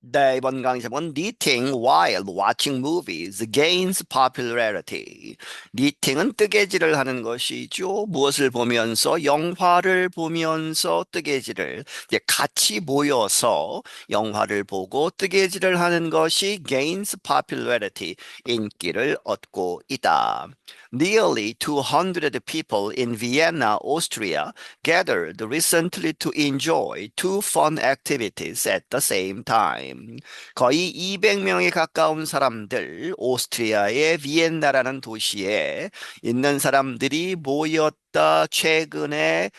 네, 이번 강의 제목은 Knitting while watching movies gains popularity. 니팅은 뜨개질을 하는 것이죠. 무엇을 보면서 영화를 보면서 뜨개질을 이제 같이 모여서 영화를 보고 뜨개질을 하는 것이 gains popularity, 인기를 얻고 있다. Nearly 200 people in Vienna, Austria gathered recently to enjoy two fun activities at the same time. 거의 200명에 가까운 사람들, 오스트리아의 비엔나라는 도시에 있는 사람들이 모였다. 최근에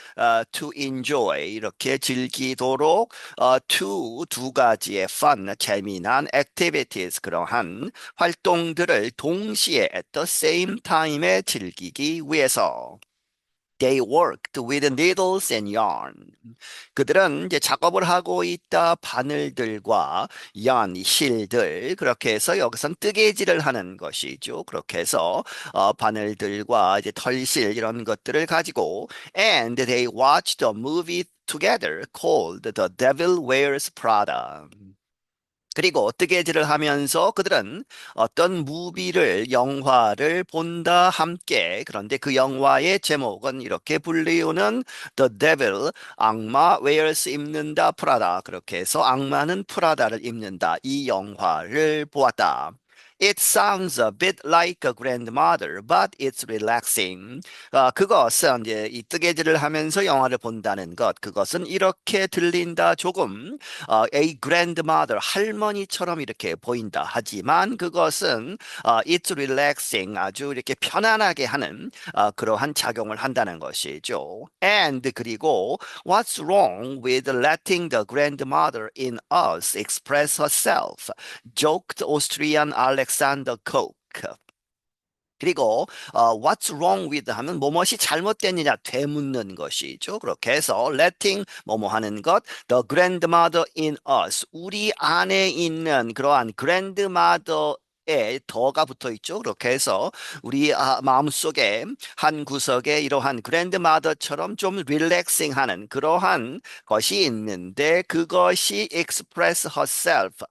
to enjoy 이렇게 즐기도록 두 가지의 fun 재미난 activities 그러한 활동들을 동시에 at the same time에 즐기기 위해서 They worked with needles and yarn. 그들은 이제 작업을 하고 있다. 바늘들과 실들. 그렇게 해서 여기선 뜨개질을 하는 것이죠. 그렇게 해서 바늘들과 이제 털실 이런 것들을 가지고 and they watched a movie together called The Devil Wears Prada. 그리고 뜨개질을 하면서 그들은 어떤 영화를 본다 함께. 그런데 그 영화의 제목은 이렇게 불리우는 The Devil, 악마 wears 입는다 프라다. 그렇게 해서 악마는 프라다를 입는다. 이 영화를 보았다. It sounds a bit like a grandmother, but it's relaxing. 그것은 이제 이 뜨개질을 하면서 영화를 본다는 것, 그것은 이렇게 들린다. 조금 a grandmother, 할머니처럼 이렇게 보인다. 하지만 그것은 it's relaxing, 아주 이렇게 편안하게 하는 그러한 작용을 한다는 것이죠. And 그리고 what's wrong with letting the grandmother in us express herself? joked Austrian Alexander Koch. 그리고 what's wrong with 하면 뭐뭇이 잘못됐느냐 되묻는 것이죠. 그렇게 해서 letting 뭐뭐 하는 것, the grandmother in us, 우리 안에 있는 그러한 grandmother 에 더가 붙어 있죠. 그렇게 해서 우리 마음속에 한 구석에 이러한 그랜드마더처럼 좀 릴렉싱하는 그러한 것이 있는데 그것이 express herself,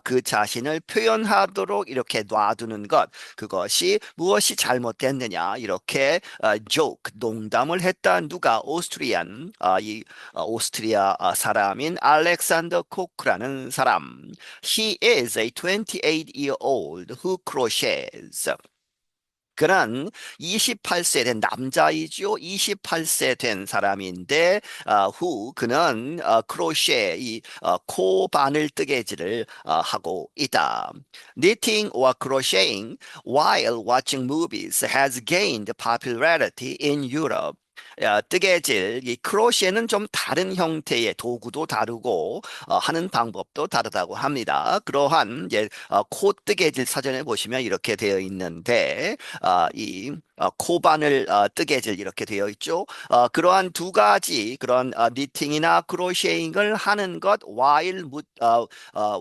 그 자신을 표현하도록 이렇게 놔두는 것, 그것이 무엇이 잘못됐느냐 이렇게 joke 농담을 했다. 누가 오스트리아 사람인 알렉산더 코크라는 사람. He is a 28-year-old who crochets. 그는 28세 된 남자이죠. 28세 된 사람인데 그는 크로셰 코바늘 뜨개질을 하고 있다. Knitting or crocheting while watching movies has gained popularity in Europe. 뜨개질, 이 크로셰는 좀 다른 형태의 도구도 다르고 하는 방법도 다르다고 합니다. 그러한 이제 코뜨개질 사전에 보시면 이렇게 되어 있는데 코바늘 뜨개질 이렇게 되어 있죠. 그러한 두 가지 그런 니팅이나 크로셰잉을 하는 것 while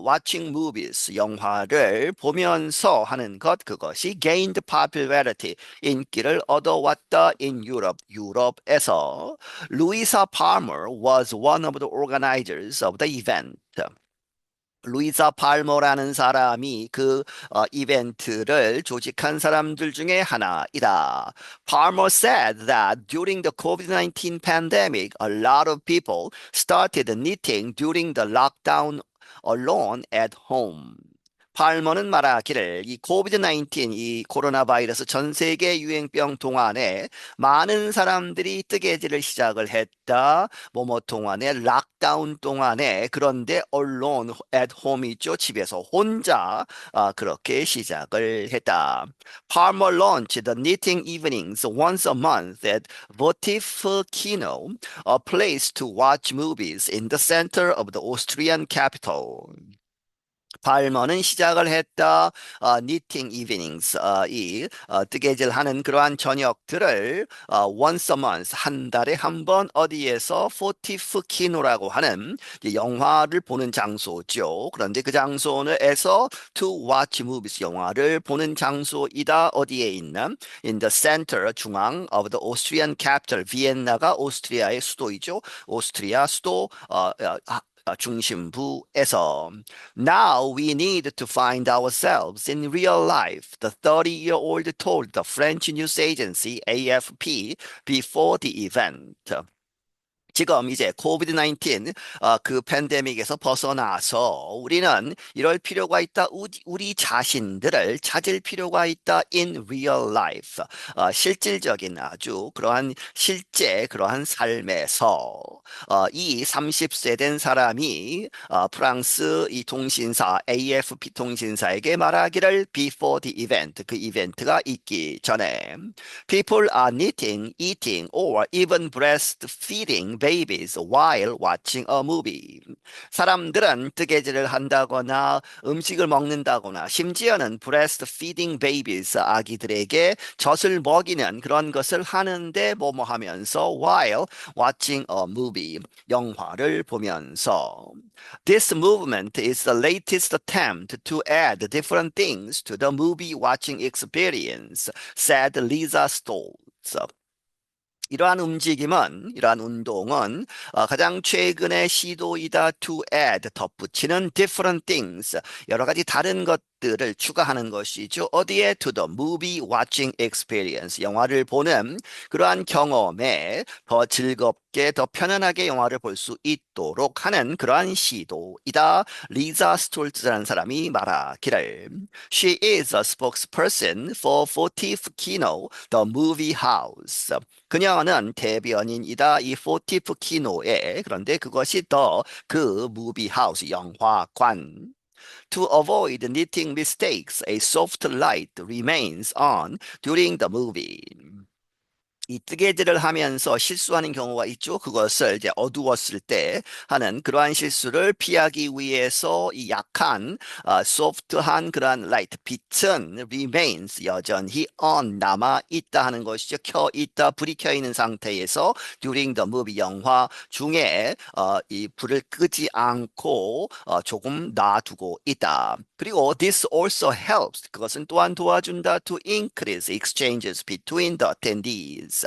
watching movies 영화를 보면서 하는 것 그것이 gained popularity 인기를 얻어왔다 in Europe 유럽에서 Louisa Palmer was one of the organizers of the event. 루이사 팔머라는 사람이 그 이벤트를 조직한 사람들 중에 하나이다. Palmer said that during the COVID-19 pandemic, a lot of people started knitting during the lockdown alone at home. 팔머는 말하기를 이 코비드-19, 이 코로나 바이러스 전 세계 유행병 동안에 많은 사람들이 뜨개질을 시작을 했다. 뭐뭐 동안에 락다운 동안에 그런데 alone at home 있죠. 집에서 혼자 그렇게 시작을 했다. Palmer launched the knitting evenings once a month at Votive Kino, a place to watch movies in the center of the Austrian capital. 발머는 시작을 했다. 니팅 이브닝스 뜨개질 하는 그러한 저녁들을 once a month 한 달에 한 번 어디에서 포티프 키노라고 하는 영화를 보는 장소죠. 그런데 그 장소에서 to watch movies 영화를 보는 장소이다. 어디에 있는 in the center 중앙 of the Austrian capital 비엔나가 오스트리아의 수도이죠. 오스트리아 수도 중심부에서 Now we need to find ourselves in real life, the 30-year-old told the French news agency AFP before the event. 지금 이제 코비드 19, 그 팬데믹에서 벗어나서 우리는 이럴 필요가 있다. 우리 자신들을 찾을 필요가 있다. In real life. 실질적인 아주 그러한 실제 그러한 삶에서 이 30세 된 사람이 프랑스 이 통신사 AFP 통신사에게 말하기를 before the event. 그 이벤트가 있기 전에 People are knitting, eating, or even breastfeeding babies while watching a movie. 사람들은 뜨개질을 한다거나 음식을 먹는다거나 심지어는 breastfeeding babies 아기들에게 젖을 먹이는 그런 것을 하는데 뭐뭐 하면서 while watching a movie 영화를 보면서 This movement is the latest attempt to add different things to the movie watching experience, said Lisa Stoltz. 이러한 운동은 가장 최근의 시도이다 to add, 덧붙이는 different things, 여러 가지 다른 것들을 추가하는 것이죠. 어디에? To the movie watching experience, 영화를 보는 그러한 경험에 더 즐겁게, 더 편안하게 영화를 볼 수 있도록 하는 그러한 시도이다. 리자 스톨츠라는 사람이 말하기를. She is a spokesperson for 40th Kino, the movie house. 그녀는 대변인이다. 이 포티프 키노의 그런데 그것이 더 그 무비 하우스 영화관. To avoid knitting mistakes, a soft light remains on during the movie. 이 뜨개질을 하면서 실수하는 경우가 있죠. 그것을 이제 어두웠을 때 하는 그러한 실수를 피하기 위해서 이 약한, 소프트한 그러한 라이트, 빛은 remains, 여전히 on, 남아 있다 하는 것이죠. 켜 있다, 불이 켜 있는 상태에서 during the movie, 영화 중에 이 불을 끄지 않고 조금 놔두고 있다. 그리고 this also helps, 그것은 또한 도와준다 to increase exchanges between the attendees.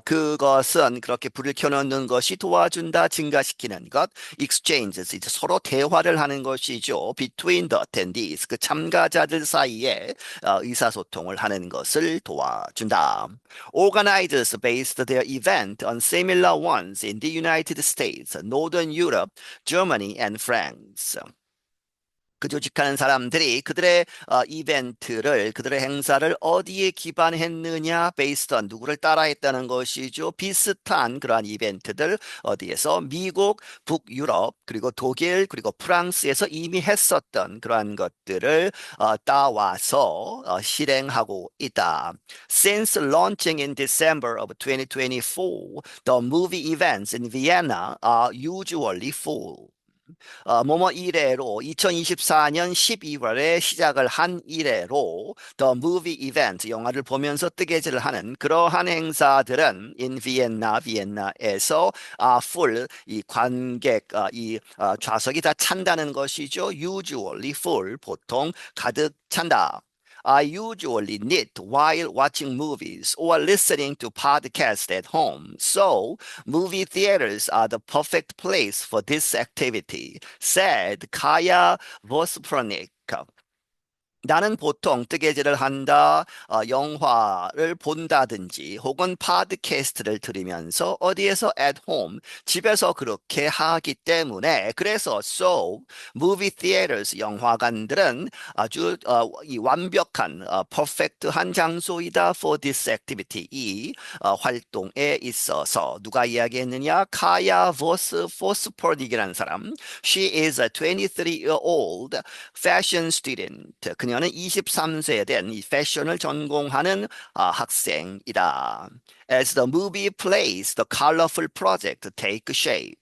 그것은 그렇게 불을 켜놓는 것이 도와준다, 증가시키는 것. exchanges, 이제 서로 대화를 하는 것이죠. between the attendees, 그 참가자들 사이에 의사소통을 하는 것을 도와준다. Organizers based their event on similar ones in the United States, Northern Europe, Germany, and France. 그 조직하는 사람들이 그들의 이벤트를, 그들의 행사를 어디에 기반했느냐, based on, 누구를 따라했다는 것이죠. 비슷한 그러한 이벤트들 어디에서? 미국, 북유럽, 그리고 독일, 그리고 프랑스에서 이미 했었던 그러한 것들을 따와서 실행하고 있다. Since launching in December of 2024, the movie events in Vienna are usually full. 뭐뭐 이래로 2024년 12월에 시작을 한 이래로 The Movie Event, 영화를 보면서 뜨개질을 하는 그러한 행사들은 in Vienna, 비엔나에서 full, 이 관객, 이 좌석이 다 찬다는 것이죠. Usually full, 보통 가득 찬다. I usually knit while watching movies or listening to podcasts at home. So, movie theaters are the perfect place for this activity, said Kaya Vospronik. 나는 보통 뜨개질을 한다, 영화를 본다든지 혹은 팟캐스트를 들으면서 어디에서 at home, 집에서 그렇게 하기 때문에 그래서 so, movie theaters, 영화관들은 아주 이 완벽한, 퍼펙트한 장소이다 for this activity, 이 활동에 있어서. 누가 이야기했느냐? 카야 보스 포스포닉이라는 사람. She is a 23-year-old fashion student. 그녀는 23세 된 이 패션을 전공하는 학생이다. As the movie plays, the colorful project take shape.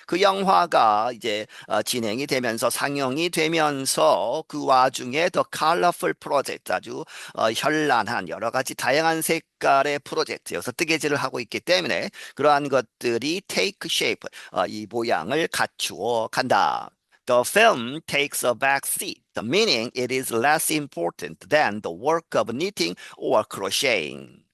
그 영화가 이제 진행이 되면서 상영이 되면서 그 와중에 The Colorful Project, 아주 현란한 여러 가지 다양한 색깔의 프로젝트, 여기서 뜨개질을 하고 있기 때문에 그러한 것들이 take shape, 이 모양을 갖추어 간다. The film takes a back seat, meaning it is less important than the work of knitting or crocheting.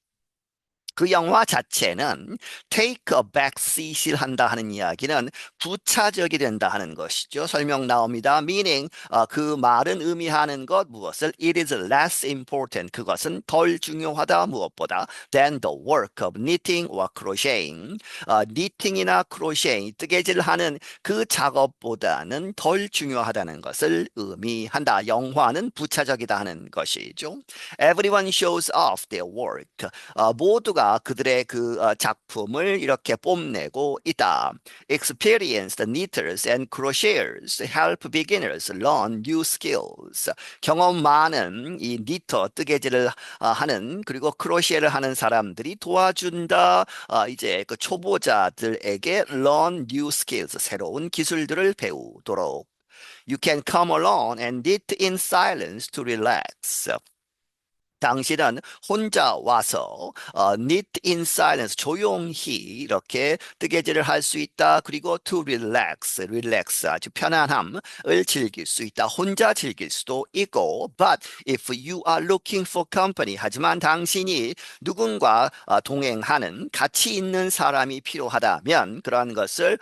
그 영화 자체는 take a back seat을 한다 하는 이야기는 부차적이 된다 하는 것이죠. 설명 나옵니다. meaning 그 말은 의미하는 것 무엇을 it is less important 그것은 덜 중요하다 무엇보다 than the work of knitting or crocheting knitting이나 크로셰 뜨개질하는 그 작업보다는 덜 중요하다는 것을 의미한다. 영화는 부차적이다 하는 것이죠. Everyone shows off their work. 모두가 그들의 그 작품을 이렇게 뽐내고 있다. Experienced knitters and crocheters help beginners learn new skills. 경험 많은 이 니터, 뜨개질을 하는 그리고 크로셰를 하는 사람들이 도와준다. 이제 그 초보자들에게 learn new skills, 새로운 기술들을 배우도록. You can come along and knit in silence to relax. 당신은 혼자 와서 knit in silence 조용히 이렇게 뜨개질을 할 수 있다. 그리고 to relax 아주 편안함을 즐길 수 있다. 혼자 즐길 수도 있고 but if you are looking for company 하지만 당신이 누군가 동행하는 같이 있는 사람이 필요하다면 그런 것을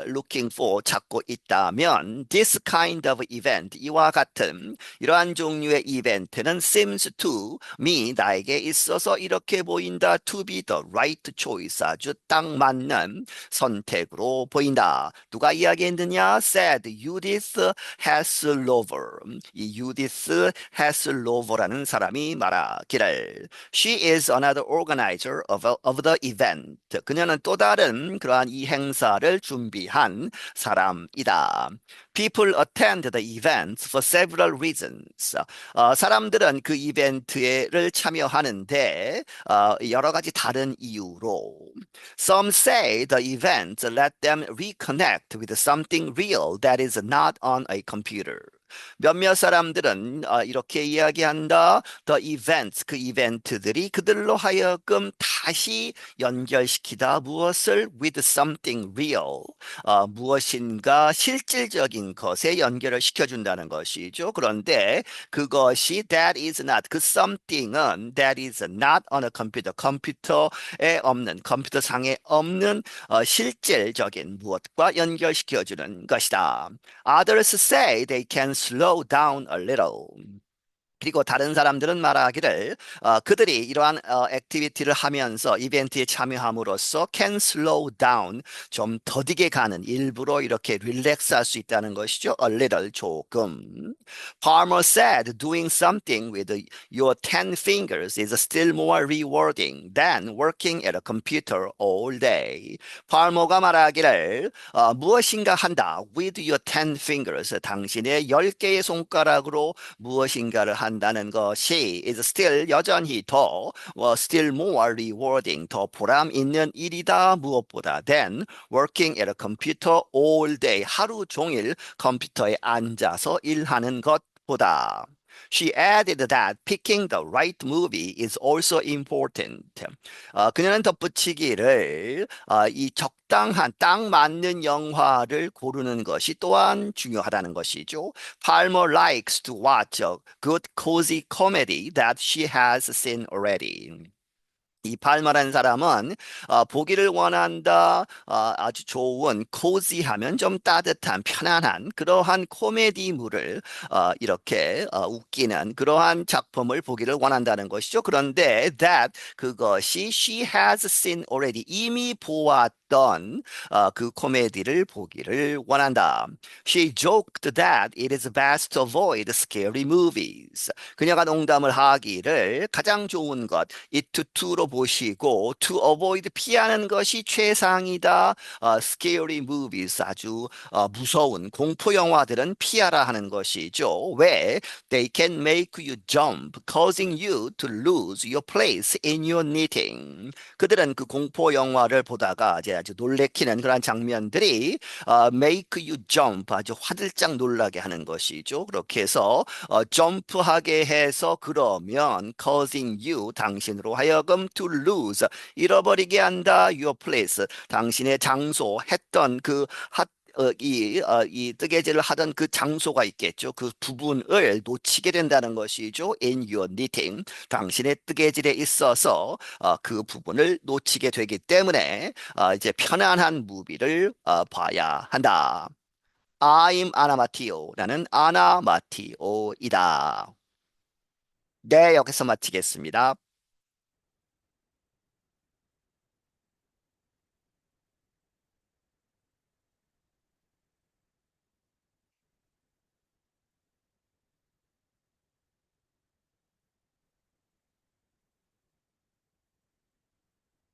looking for 찾고 있다면 this kind of event 이와 같은 이러한 종류의 이벤트는 seems to me 나에게 있어서 이렇게 보인다. To be the right choice 아주 딱 맞는 선택으로 보인다. 누가 이야기했느냐? Said Judith Haslover. 이 Judith Haslover라는 사람이 말하기를 She is another organizer of the event. 그녀는 또 다른 그러한 이 행사를 준비한 사람이다. People attend the events for several reasons. 사람들은 그 이벤트를 참여하는데 여러 가지 다른 이유로. Some say the event let them reconnect with something real that is not on a computer. 몇몇 사람들은 이렇게 이야기한다. The events, 그 이벤트들이 그들로 하여금 다시 연결시키다. 무엇을? With something real. 무엇인가 실질적인 것에 연결을 시켜준다는 것이죠. 그런데 그것이 that is not, 그 something은 that is not on a computer, 컴퓨터에 없는, 컴퓨터상에 없는 실질적인 무엇과 연결시켜주는 것이다. Others say they can slow down a little. 그리고 다른 사람들은 말하기를 그들이 이러한 액티비티를 하면서 이벤트에 참여함으로써 can slow down 좀 더디게 가는 일부러 이렇게 릴렉스 할 수 있다는 것이죠. A little 조금. Palmer said doing something with your 10 fingers is still more rewarding than working at a computer all day. 팔머가 말하기를 무엇인가 한다. With your 10 fingers 당신의 10개의 손가락으로 무엇인가를 한다는 것이 is still 여전히 더 still more rewarding 더 보람 있는 일이다. 무엇보다 than working at a computer all day 하루 종일 컴퓨터에 앉아서 일하는 것보다. She added that picking the right movie is also important. 그녀는 덧붙이기를 이 적당한 딱 맞는 영화를 고르는 것이 또한 중요하다는 것이죠. Palmer likes to watch a good cozy comedy that she has seen already. 이 팔마라는 사람은 보기를 원한다. 아주 좋은 코지하면 좀 따뜻한 편안한 그러한 코미디물을 이렇게 웃기는 그러한 작품을 보기를 원한다는 것이죠. 그런데 that 그것이 she has seen already 이미 보았던 그 코미디를 보기를 원한다. She joked that it is best to avoid scary movies. 그녀가 농담을 하기를 가장 좋은 것 it to로 보시고 to avoid 피하는 것이 최상이다. Scary movies 아주 무서운 공포 영화들은 피하라 하는 것이죠. 왜? They can make you jump, causing you to lose your place in your knitting. 그들은 그 공포 영화를 보다가 이제 아주 놀래키는 그런 장면들이 make you jump 아주 화들짝 놀라게 하는 것이죠. 그렇게 해서 점프하게 해서 그러면 causing you 당신으로 하여금 to lose 잃어버리게 한다 your place 당신의 장소 했던 그 이 뜨개질을 하던 그 장소가 있겠죠. 그 부분을 놓치게 된다는 것이죠. In your knitting. 당신의 뜨개질에 있어서 그 부분을 놓치게 되기 때문에 이제 편안한 무비를 봐야 한다. I'm 아나마티오. 나는 아나마티오이다. 네, 여기서 마치겠습니다.